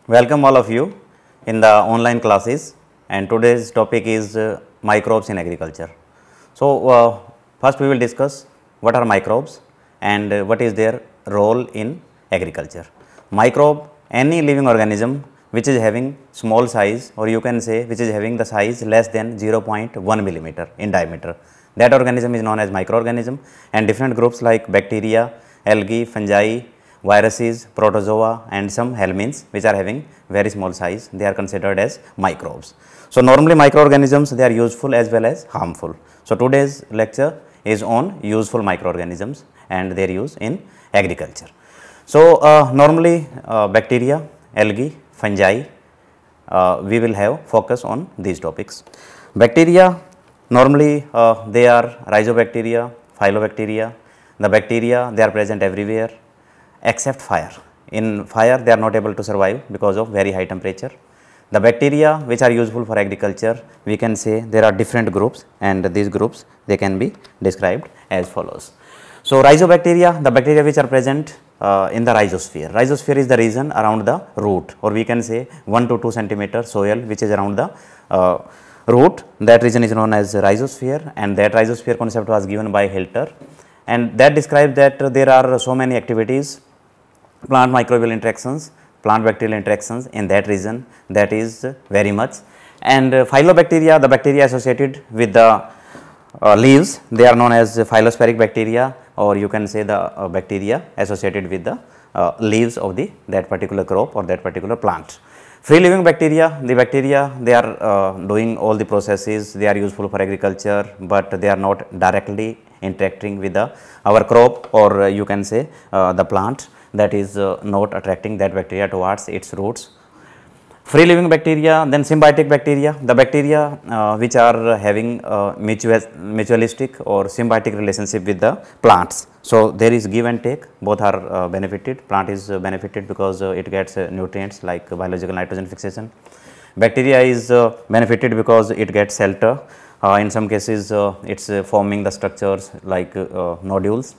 Welcome all of you in the online classes, and today's topic is microbes in agriculture. So, first we will discuss what are microbes and what is their role in agriculture. Microbe, any living organism which is having small size, or you can say which is having the size less than 0.1 millimeter in diameter, that organism is known as microorganism. And different groups like bacteria, algae, fungi, viruses, protozoa and some helminths which are having very small size, they are considered as microbes. So, normally microorganisms, they are useful as well as harmful. So, today's lecture is on useful microorganisms and their use in agriculture. So, normally bacteria, algae, fungi, we will have focus on these topics. Bacteria, normally they are rhizobacteria, phylobacteria. The bacteria, they are present everywhere except fire. In fire, they are not able to survive because of very high temperature. The bacteria which are useful for agriculture, we can say there are different groups, and these groups, they can be described as follows. So, rhizobacteria, the bacteria which are present in the rhizosphere. Rhizosphere is the region around the root, or we can say 1 to 2 centimeter soil which is around the root. That region is known as rhizosphere, and that rhizosphere concept was given by Hilter, and that describes that there are so many activities, plant microbial interactions, plant bacterial interactions in that region, that is very much. And phylobacteria, the bacteria associated with the leaves, they are known as phyllosporic bacteria, or you can say the bacteria associated with the leaves of that particular crop or that particular plant. Free living bacteria, the bacteria, they are doing all the processes, they are useful for agriculture, but they are not directly interacting with our crop, or you can say the plant, that is not attracting that bacteria towards its roots. Free living bacteria, then symbiotic bacteria, the bacteria which are having mutualistic or symbiotic relationship with the plants. So, there is give and take, both are benefited. Plant is benefited because it gets nutrients like biological nitrogen fixation. Bacteria is benefited because it gets shelter. In some cases, it is forming the structures like nodules.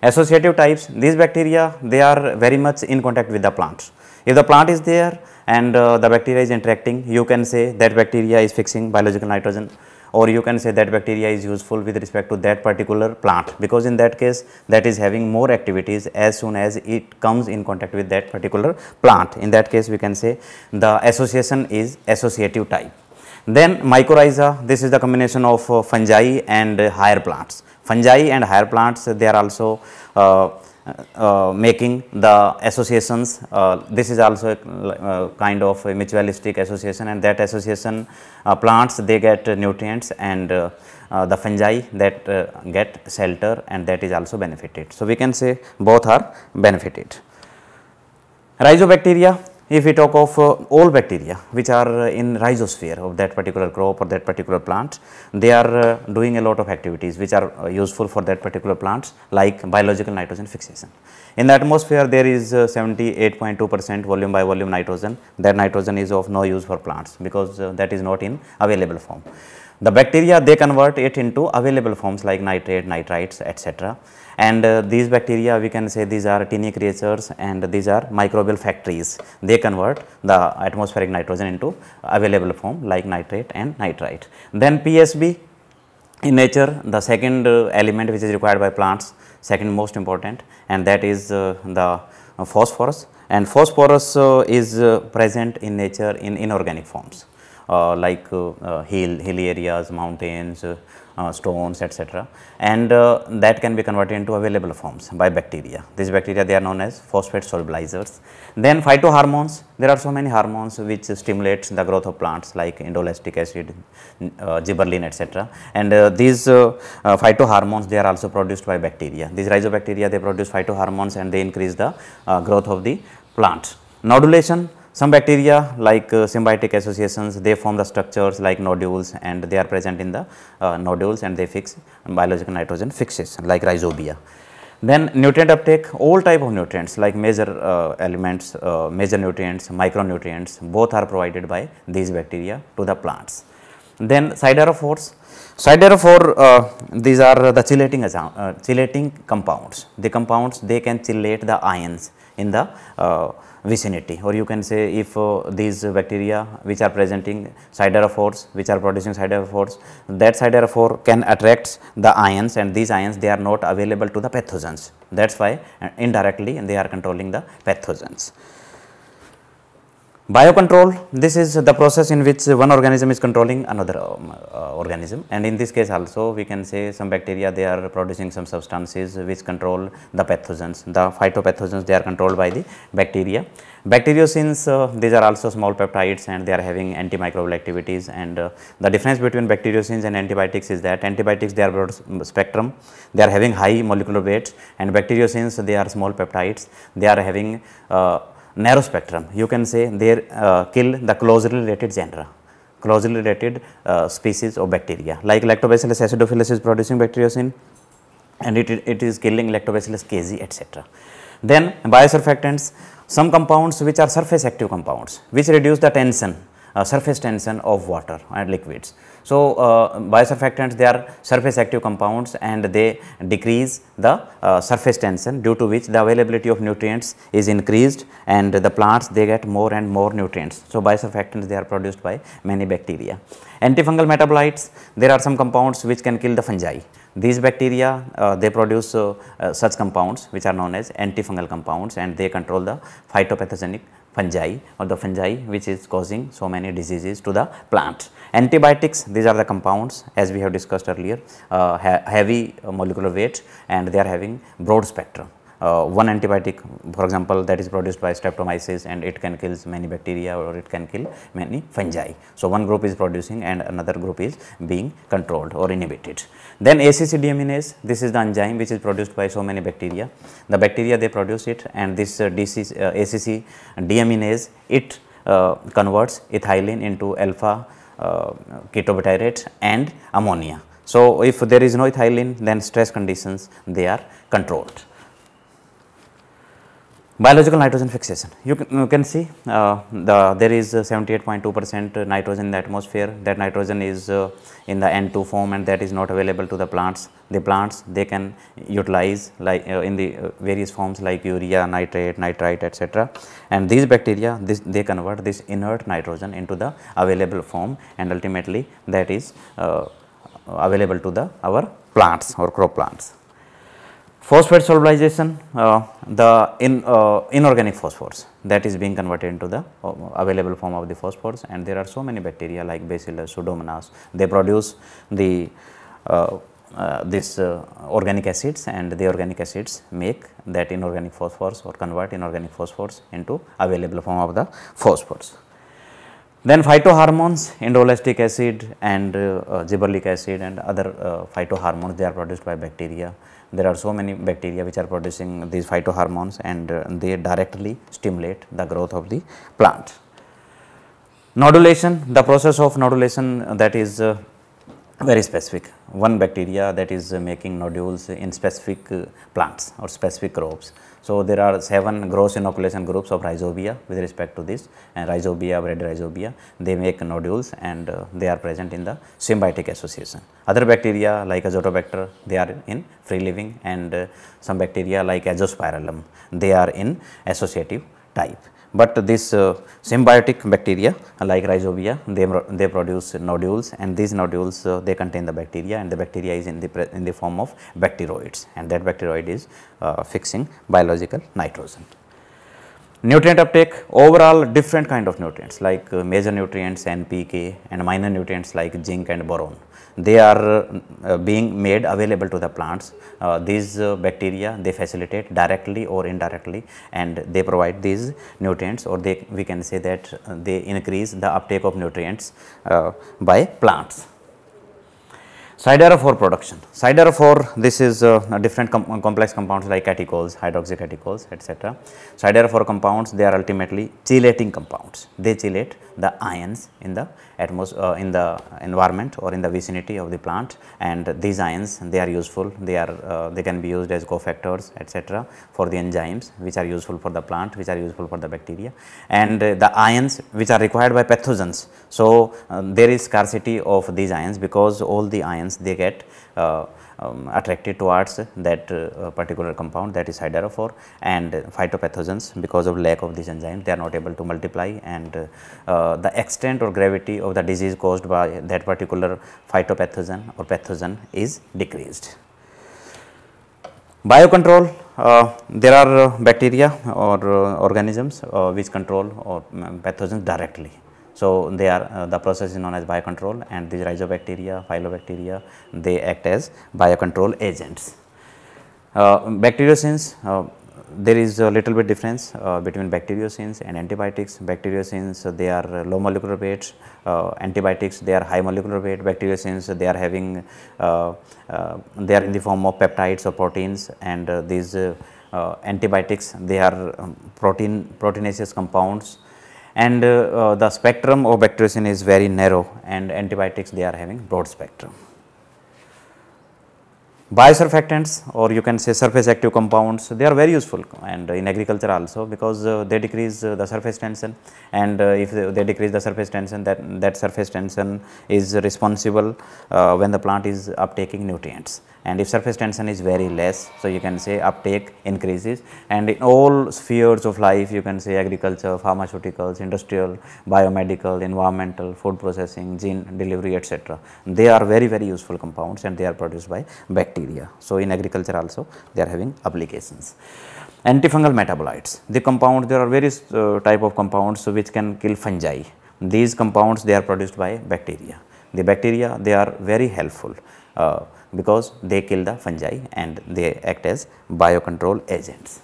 Associative types, these bacteria, they are very much in contact with the plants. If the plant is there and the bacteria is interacting, you can say that bacteria is fixing biological nitrogen, or you can say that bacteria is useful with respect to that particular plant, because in that case that is having more activities as soon as it comes in contact with that particular plant. In that case, we can say the association is associative type. Then mycorrhiza, this is the combination of fungi and higher plants. Fungi and higher plants, they are also making the associations. This is also a kind of a mutualistic association, and that association, plants, they get nutrients, and the fungi that get shelter, and that is also benefited. So, we can say both are benefited. Rhizobacteria, if we talk of all bacteria which are in rhizosphere of that particular crop or that particular plant, they are doing a lot of activities which are useful for that particular plants, like biological nitrogen fixation. In the atmosphere, there is 78.2% volume by volume nitrogen. That nitrogen is of no use for plants because that is not in available form. The bacteria, they convert it into available forms like nitrate, nitrites, etc. And these bacteria, we can say these are teeny creatures, and these are microbial factories. They convert the atmospheric nitrogen into available form like nitrate and nitrite. Then PSB, in nature, the second element which is required by plants, second most important, and that is the phosphorus. And phosphorus is present in nature in inorganic forms. Like hill areas, mountains, stones, etc. And that can be converted into available forms by bacteria. These bacteria, they are known as phosphate solubilizers. Then phytohormones, there are so many hormones which stimulate the growth of plants like indolestic acid, gibberellin, etc. And these phytohormones, they are also produced by bacteria. These rhizobacteria, they produce phytohormones and they increase the growth of the plant. Nodulation, some bacteria like symbiotic associations, they form the structures like nodules, and they are present in the nodules, and they fix biological nitrogen fixation like rhizobia. Then nutrient uptake, all type of nutrients like major elements, major nutrients, micronutrients, both are provided by these bacteria to the plants. Then siderophores. Siderophore, these are the chelating compounds. The compounds, they can chelate the ions in the vicinity, or you can say if these bacteria which are presenting siderophores, which are producing siderophores, that siderophore can attract the ions, and these ions, they are not available to the pathogens. That is why indirectly they are controlling the pathogens. Biocontrol, this is the process in which one organism is controlling another organism, and in this case also we can say some bacteria, they are producing some substances which control the pathogens. The phytopathogens, they are controlled by the bacteria. Bacteriocins, these are also small peptides, and they are having antimicrobial activities, and the difference between bacteriocins and antibiotics is that antibiotics, they are broad spectrum, they are having high molecular weight, and bacteriocins, they are small peptides, they are having narrow spectrum. You can say they kill the closely related genera, closely related species of bacteria, like Lactobacillus acidophilus is producing bacteriocin, and it is killing Lactobacillus casei, etc. Then biosurfactants, some compounds which are surface active compounds, which reduce the tension, surface tension of water and liquids. So, biosurfactants, they are surface active compounds, and they decrease the surface tension, due to which the availability of nutrients is increased, and the plants, they get more and more nutrients. So, biosurfactants, they are produced by many bacteria. Antifungal metabolites, there are some compounds which can kill the fungi. These bacteria, they produce such compounds which are known as antifungal compounds, and they control the phytopathogenic fungi, or the fungi which is causing so many diseases to the plant. Antibiotics, these are the compounds, as we have discussed earlier, heavy molecular weight, and they are having broad spectrum. One antibiotic, for example, that is produced by Streptomyces, and it can kill many bacteria, or it can kill many fungi. So, one group is producing and another group is being controlled or inhibited. Then ACC deaminase, this is the enzyme which is produced by so many bacteria. The bacteria, they produce it, and this ACC deaminase, it converts ethylene into alpha ketobutyrate and ammonia. So, if there is no ethylene, then stress conditions, they are controlled. Biological nitrogen fixation, you can see there is 78.2% nitrogen in the atmosphere. That nitrogen is in the N2 form, and that is not available to the plants. The plants, they can utilize like in the various forms like urea, nitrate, nitrite, etc. And these bacteria, they convert this inert nitrogen into the available form, and ultimately that is available to our plants or crop plants. Phosphate solubilization, the inorganic phosphors, that is being converted into the available form of the phosphors, and there are so many bacteria like Bacillus, Pseudomonas, they produce the organic acids, and the organic acids make that inorganic phosphors, or convert inorganic phosphors into available form of the phosphors. Then phytohormones, indolestic acid and gibberellic acid and other phytohormones, they are produced by bacteria. There are so many bacteria which are producing these phytohormones, and they directly stimulate the growth of the plant. Nodulation, the process of nodulation, that is very specific. One bacteria that is making nodules in specific plants or specific crops. So, there are 7 gross inoculation groups of Rhizobia with respect to this, and Rhizobia, Bradyrhizobia, they make nodules, and they are present in the symbiotic association. Other bacteria like Azotobacter, they are in free living, and some bacteria like Azospirillum, they are in associative type. But this symbiotic bacteria like Rhizobia, they produce nodules, and these nodules, they contain the bacteria, and the bacteria is in the form of bacteroids, and that bacteroid is fixing biological nitrogen. Nutrient uptake, overall different kind of nutrients like major nutrients NPK, and minor nutrients like zinc and boron, they are being made available to the plants. These bacteria, they facilitate directly or indirectly, and they provide these nutrients, or we can say that they increase the uptake of nutrients by plants. Siderophore production. Siderophore, this is different complex compounds like catechols, hydroxycatechols, etc. Siderophore compounds, they are ultimately chelating compounds. They chelate the ions in the in the environment or in the vicinity of the plant, and these ions, they are useful. They can be used as cofactors, etc. for the enzymes which are useful for the plant, which are useful for the bacteria, and the ions which are required by pathogens. So there is scarcity of these ions, because all the ions, they get attracted towards that particular compound, that is siderophore, and phytopathogens, because of lack of these enzymes, they are not able to multiply, and the extent or gravity of the disease caused by that particular phytopathogen or pathogen is decreased. Biocontrol, there are bacteria or organisms which control pathogens directly. So, they are the process is known as biocontrol, and these rhizobacteria, phylobacteria, they act as biocontrol agents. Bacteriocins, there is a little bit difference between bacteriocins and antibiotics. Bacteriocins, they are low molecular weight, antibiotics, they are high molecular weight. Bacteriocins, they are having they are in the form of peptides or proteins, and these antibiotics, they are proteinaceous compounds, and the spectrum of bacteriocin is very narrow, and antibiotics, they are having broad spectrum. Biosurfactants, or you can say surface active compounds, they are very useful, and in agriculture also, because they decrease the surface tension, and if they decrease the surface tension, that surface tension is responsible when the plant is uptaking nutrients, and if surface tension is very less, so you can say uptake increases, and in all spheres of life, you can say agriculture, pharmaceuticals, industrial, biomedical, environmental, food processing, gene delivery, etc. They are very, very useful compounds, and they are produced by bacteria. So, in agriculture also, they are having applications. Antifungal metabolites, the compound, there are various type of compounds which can kill fungi. These compounds, they are produced by bacteria. The bacteria, they are very helpful because they kill the fungi, and they act as biocontrol agents.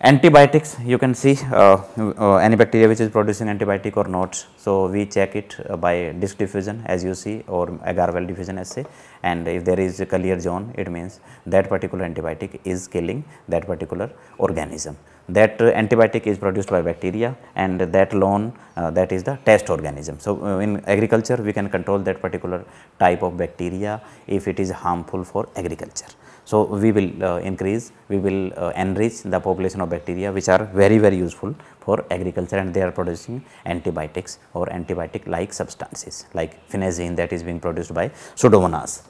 Antibiotics, you can see any bacteria which is producing antibiotic or not. So, we check it by disc diffusion, as you see, or agar-well diffusion assay, and if there is a clear zone, it means that particular antibiotic is killing that particular organism. That antibiotic is produced by bacteria, and that alone, that is the test organism. So, in agriculture, we can control that particular type of bacteria if it is harmful for agriculture. So, we will enrich the population of bacteria which are very, very useful for agriculture, and they are producing antibiotics or antibiotic like substances like phenazine, that is being produced by Pseudomonas.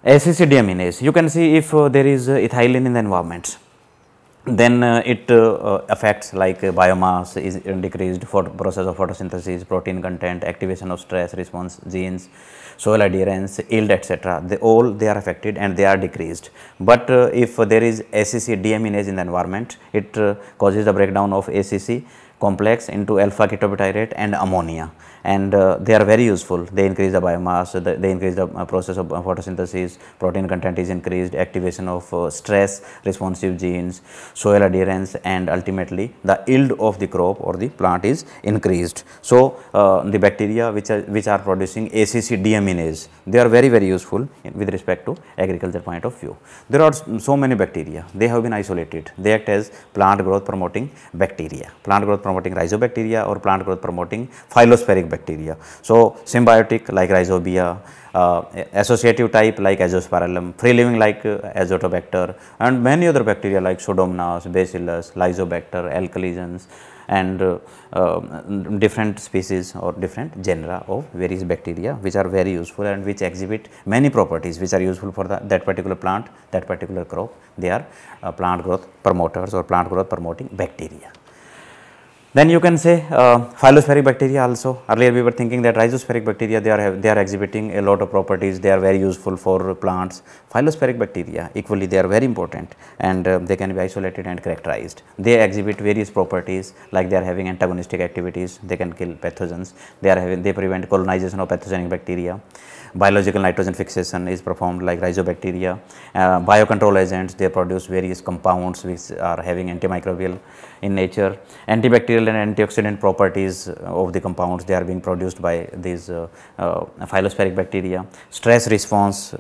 ACC deaminase, you can see if there is ethylene in the environment, then it affects like biomass is decreased for process of photosynthesis, protein content, activation of stress response genes, soil adherence, yield, etc. They are affected and they are decreased. But if there is ACC deaminase in the environment, it causes the breakdown of ACC complex into alpha ketobutyrate and ammonia, and they are very useful. They increase the biomass, they increase the process of photosynthesis, protein content is increased, activation of stress responsive genes, soil adherence, and ultimately the yield of the crop or the plant is increased. So, the bacteria which are producing ACC deaminase, they are very, very useful with respect to agriculture point of view. There are so many bacteria, they have been isolated, they act as plant growth promoting bacteria, plant growth promoting rhizobacteria or plant growth promoting phylospheric bacteria. So, symbiotic like rhizobia, associative type like azospirillum, free living like azotobacter, and many other bacteria like Pseudomonas, Bacillus, Lysobacter, alkaligens, and different species or different genera of various bacteria which are very useful and which exhibit many properties which are useful for that particular plant, that particular crop. They are plant growth promoters or plant growth promoting bacteria. Then you can say phylospheric bacteria also. Earlier we were thinking that rhizospheric bacteria, they are exhibiting a lot of properties, they are very useful for plants. Phylospheric bacteria equally they are very important, and they can be isolated and characterized. They exhibit various properties like they are having antagonistic activities, they can kill pathogens, they prevent colonization of pathogenic bacteria. Biological nitrogen fixation is performed like rhizobacteria. Biocontrol agents, they produce various compounds which are having antimicrobial in nature. Antibacterial antifungal and antioxidant properties of the compounds, they are being produced by these phyllosporic bacteria. Stress response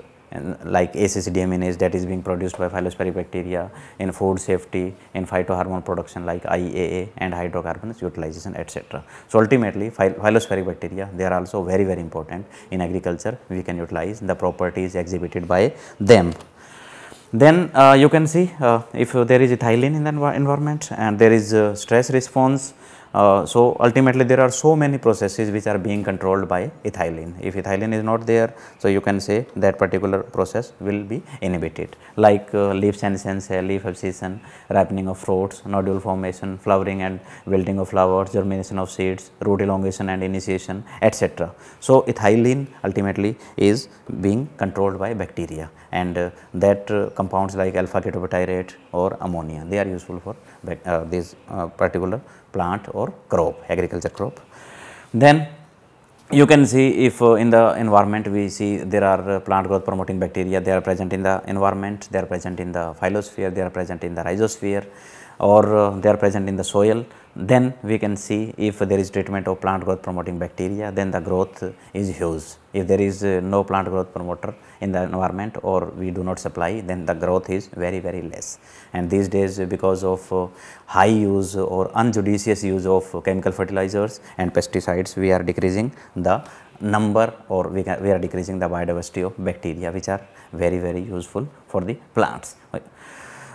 like acc-deaminase, that is being produced by phyllosporic bacteria. In food safety, in phytohormone production like IAA and hydrocarbons utilization, etc. So, ultimately phyllosporic bacteria, they are also very important in agriculture. We can utilize the properties exhibited by them. Then you can see if there is ethylene in the environment and there is stress response. So, ultimately there are so many processes which are being controlled by ethylene. If ethylene is not there, so you can say that particular process will be inhibited, like leaf senescence, leaf abscission, ripening of fruits, nodule formation, flowering and wilting of flowers, germination of seeds, root elongation and initiation, etc. So, ethylene ultimately is being controlled by bacteria, and that compounds like alpha ketobutyrate or ammonia, they are useful for this particular plant or crop, agriculture crop. Then you can see if in the environment we see there are plant growth promoting bacteria, they are present in the environment, they are present in the phyllosphere, they are present in the rhizosphere, or they are present in the soil. Then we can see if there is treatment of plant growth promoting bacteria, then the growth is huge. If there is no plant growth promoter in the environment or we do not supply, then the growth is very less. And these days, because of high use or unjudicious use of chemical fertilizers and pesticides, we are decreasing the number, or we are decreasing the biodiversity of bacteria, which are very useful for the plants.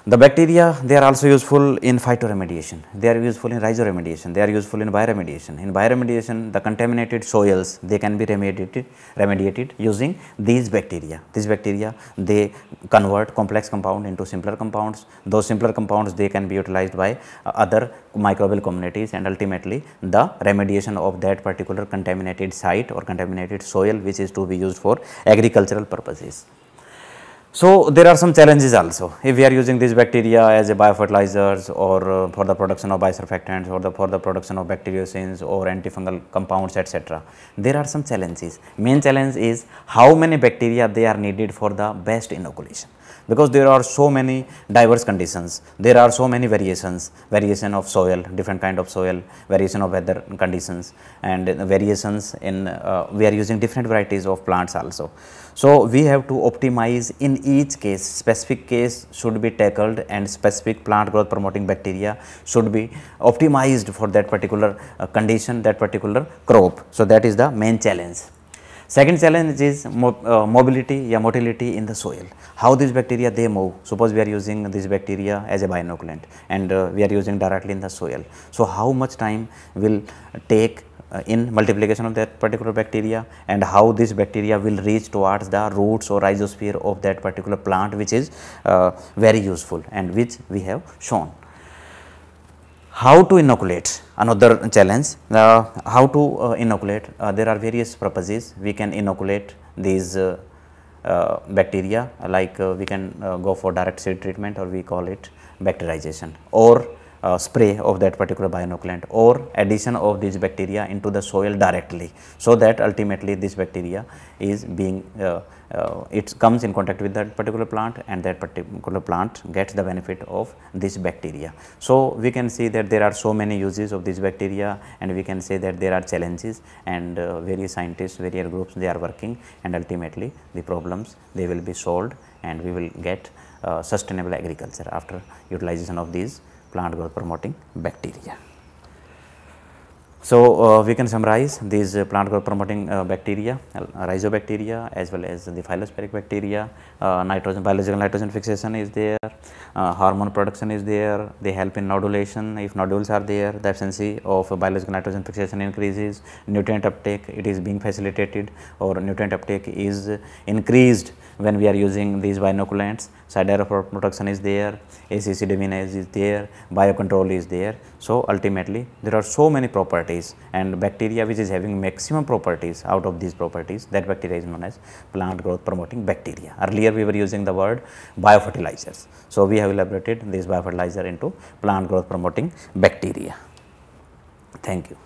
The bacteria, they are also useful in phytoremediation, they are useful in rhizoremediation, they are useful in bioremediation. In bioremediation, the contaminated soils, they can be remediated using these bacteria. These bacteria, they convert complex compound into simpler compounds. Those simpler compounds, they can be utilized by other microbial communities, and ultimately the remediation of that particular contaminated site or contaminated soil, which is to be used for agricultural purposes. So, there are some challenges also. If we are using these bacteria as a biofertilizers or for the production of biosurfactants or for the production of bacteriocins or antifungal compounds, etc., there are some challenges. Main challenge is how many bacteria they are needed for the best inoculation, because there are so many diverse conditions, there are so many variations, variation of soil, different kind of soil, variation of weather conditions, and variations in we are using different varieties of plants also. So, we have to optimize in each case, specific case should be tackled and specific plant growth promoting bacteria should be optimized for that particular condition, that particular crop. So, that is the main challenge. Second challenge is mobility or motility in the soil. How these bacteria they move. Suppose we are using this bacteria as a bioinoculant and we are using directly in the soil. So, how much time will take in multiplication of that particular bacteria, and how this bacteria will reach towards the roots or rhizosphere of that particular plant, which is very useful and which we have shown. How to inoculate, another challenge. How to inoculate, there are various purposes we can inoculate these bacteria, like we can go for direct seed treatment, or we call it bacterization, or spray of that particular bioinoculant, or addition of these bacteria into the soil directly, so that ultimately this bacteria is being it comes in contact with that particular plant, and that particular plant gets the benefit of this bacteria. So, we can see that there are so many uses of this bacteria, and we can say that there are challenges, and various scientists, various groups, they are working, and ultimately the problems they will be solved, and we will get sustainable agriculture after utilization of these plant growth promoting bacteria. So, we can summarize these plant growth promoting bacteria, rhizobacteria as well as the phyllosporic bacteria. Nitrogen, biological nitrogen fixation is there, hormone production is there, they help in nodulation. If nodules are there, the absence of biological nitrogen fixation increases, nutrient uptake, it is being facilitated, or nutrient uptake is increased when we are using these bioinoculants. Siderophore production is there, acc-deaminase is there, biocontrol is there. So, ultimately there are so many properties, and bacteria which is having maximum properties, out of these properties, that bacteria is known as plant growth promoting bacteria. Earlier we were using the word biofertilizers. So, we have elaborated this biofertilizer into plant growth promoting bacteria. Thank you.